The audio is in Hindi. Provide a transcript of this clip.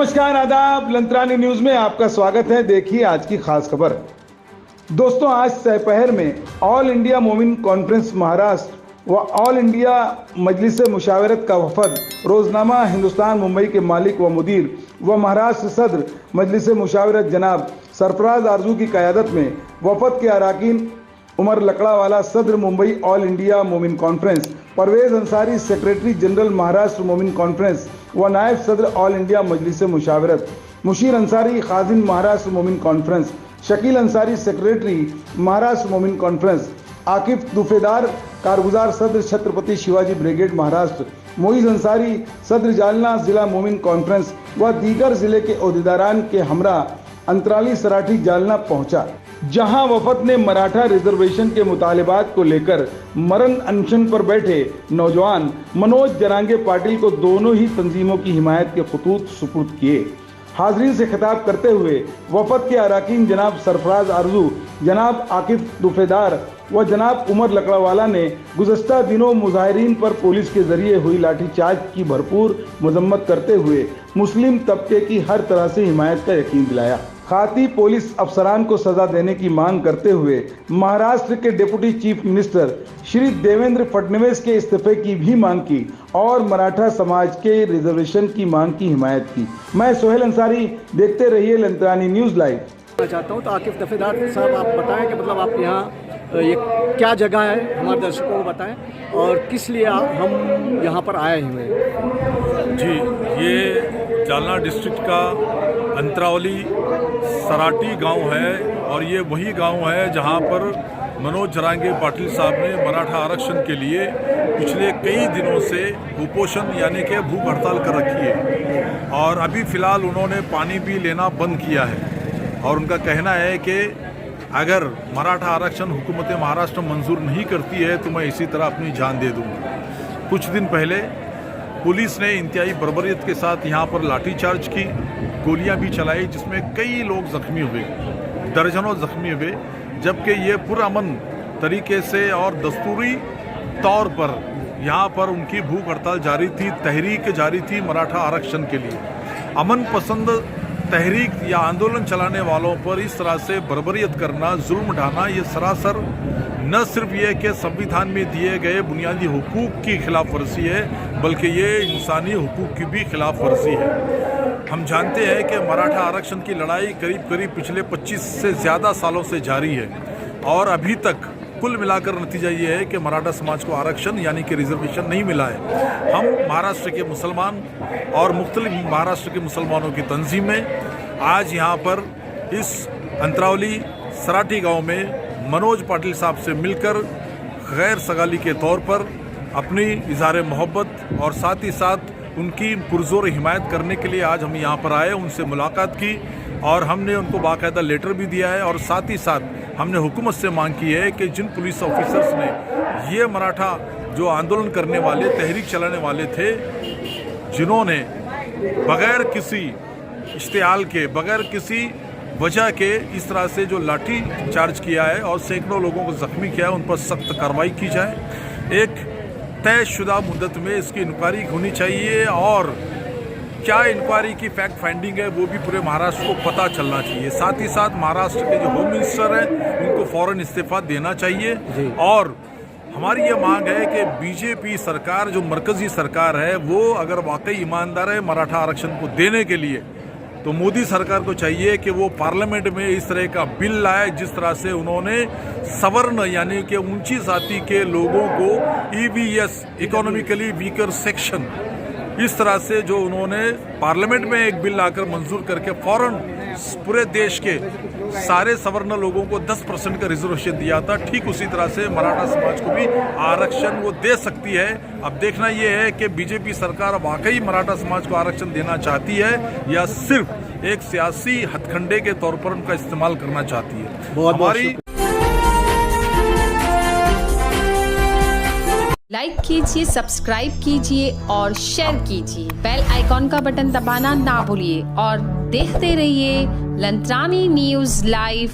नमस्कार, आदाब। लंत्रानी न्यूज में आपका स्वागत है। देखिए आज की खास खबर। दोस्तों, आज दोपहर में all India Momin conference Maharashtra व ऑल इंडिया मजलिस मुशावरत का वफद रोजनामा हिंदुस्तान मुंबई के मालिक व मुदीर व महाराष्ट्र सदर मजलिस मुशावरत जनाब सरफराज आरजू की क़यादत में वफद के अरकान उमर लकड़ावाला सदर Mumbai All India Momin Conference, Parvez Ansari secretary general Maharashtra Momin Conference व नायब सदर ऑल इंडिया मजलिस मुशावरत, मुशीर अंसारी खाजिन Maharashtra Momin Conference, Shakeel Ansari secretary Maharashtra Momin Conference, Akif Dufedar कारगुजार सदर छत्रपति शिवाजी ब्रिगेड महाराष्ट्र, मोइज अंसारी सदर जालना जिला मोमिन कॉन्फ्रेंस व दीगर जिले के ओहदेदारान के हमरा अंतराली सराठी जालना पहुंचा, जहां वफद ने मराठा रिजर्वेशन के मुतालिबात को लेकर मरण अनशन पर बैठे नौजवान मनोज जरांगे पाटिल को दोनों ही तंजीमों की हिमायत के खतूत सुपुर्द किए। हाजरीन से खिताब करते हुए वफद के अरकान जनाब सरफराज आरजू, जनाब आकिफ दुफेदार व जनाब उमर लकड़ावाला ने गुज़श्ता दिनों मुजाहिरीन पर पुलिस के जरिए हुई लाठीचार्ज की भरपूर मजम्मत करते हुए मुस्लिम तबके की हर तरह से हिमायत का यकीन दिलाया। खाती पुलिस अफसरान को सजा देने की मांग करते हुए महाराष्ट्र के deputy chief minister Shri Devendra Fadnavis के इस्तीफे की भी मांग की और मराठा समाज के रिजर्वेशन की मांग की हिमायत की। मैं सोहेल अंसारी, देखते रहिए लंत्रानी न्यूज़ लाइव। चाहता हूँ तो आकिफ दफेदार साहब आप बताएं कि मतलब आप यहाँ ये क्या जगह है, हमारे दर्शकों को बताएं और किस लिए हम यहाँ पर आए हुए हैं। जी, ये जालना डिस्ट्रिक्ट का अंतरावली सराठी गांव है और ये वही गांव है जहां पर मनोज जरांगे पाटिल साहब ने मराठा आरक्षण के लिए पिछले कई दिनों से कुपोषण यानी कि भूख हड़ताल कर रखी है और अभी फ़िलहाल उन्होंने पानी भी लेना बंद किया है और उनका कहना है कि अगर मराठा आरक्षण हुकूमत महाराष्ट्र मंजूर नहीं करती है तो मैं इसी तरह अपनी जान दे दूँगा। कुछ दिन पहले पुलिस ने इंतहाई बर्बरियत के साथ यहाँ पर लाठीचार्ज की, गोलियां भी चलाई जिसमें कई लोग जख्मी हुए, दर्जनों जख्मी हुए, जबकि ये पुरअमन तरीके से और दस्तूरी तौर पर यहाँ पर उनकी भूख हड़ताल जारी थी, तहरीक जारी थी मराठा आरक्षण के लिए। अमन पसंद तहरीक या आंदोलन चलाने वालों पर इस तरह से बर्बरियत करना, जुल्म ढाना, ये सरासर न सिर्फ ये कि संविधान में दिए गए बुनियादी हुकूक की खिलाफ वर्जी है बल्कि ये इंसानी हुकूक की भी खिलाफ वर्जी है। हम जानते हैं कि मराठा आरक्षण की लड़ाई करीब करीब पिछले 25 से ज़्यादा सालों से जारी है और अभी तक कुल मिलाकर नतीजा ये है कि मराठा समाज को आरक्षण यानी कि रिजर्वेशन नहीं मिला है। हम महाराष्ट्र के मुसलमान और मुख्तलिफ महाराष्ट्र के मुसलमानों की तंजीमें आज यहाँ पर इस अंतरावली सराठी गांव में मनोज पाटिल साहब से मिलकर गैर सगाली के तौर पर अपनी इज़हार मोहब्बत और साथ ही साथ उनकी पुरजोर हिमायत करने के लिए आज हम यहाँ पर आए, उनसे मुलाकात की और हमने उनको बाकायदा लेटर भी दिया है और साथ ही साथ हमने हुकूमत से मांग की है कि जिन पुलिस ऑफिसर्स ने ये मराठा जो आंदोलन करने वाले, तहरीक चलाने वाले थे, जिन्होंने बग़ैर किसी इश्तिहाल के, बग़ैर किसी वजह के इस तरह से जो लाठी चार्ज किया है और सैकड़ों लोगों को ज़ख्मी किया है, उन पर सख्त कार्रवाई की जाए। एक तयशुदा मुद्दत में इसकी इंक्वायरी होनी चाहिए और क्या इंक्वायरी की फैक्ट फाइंडिंग है वो भी पूरे महाराष्ट्र को पता चलना चाहिए। साथ ही साथ महाराष्ट्र के जो होम मिनिस्टर हैं उनको फ़ौरन इस्तीफा देना चाहिए और हमारी ये मांग है कि बीजेपी सरकार जो मरकज़ी सरकार है वो अगर वाकई ईमानदार है मराठा आरक्षण को देने के लिए तो मोदी सरकार को चाहिए कि वो पार्लियामेंट में इस तरह का बिल लाए जिस तरह से उन्होंने सवर्ण यानी कि ऊंची जाति के लोगों को EVS इकोनॉमिकली वीकर सेक्शन इस तरह से जो उन्होंने पार्लियामेंट में एक बिल लाकर मंजूर करके फौरन पूरे देश के सारे सवर्ण लोगों को 10% का रिजर्वेशन दिया था, ठीक उसी तरह से मराठा समाज को भी आरक्षण वो दे सकती है। अब देखना ये है कि बीजेपी सरकार वाकई मराठा समाज को आरक्षण देना चाहती है या सिर्फ एक सियासी हथकंडे के तौर पर उनका इस्तेमाल करना चाहती है। हमारी लाइक कीजिए, सब्सक्राइब कीजिए और शेयर कीजिए। बेल आइकॉन का बटन दबाना ना भूलिए और देखते रहिए लंत्रानी न्यूज़ लाइव।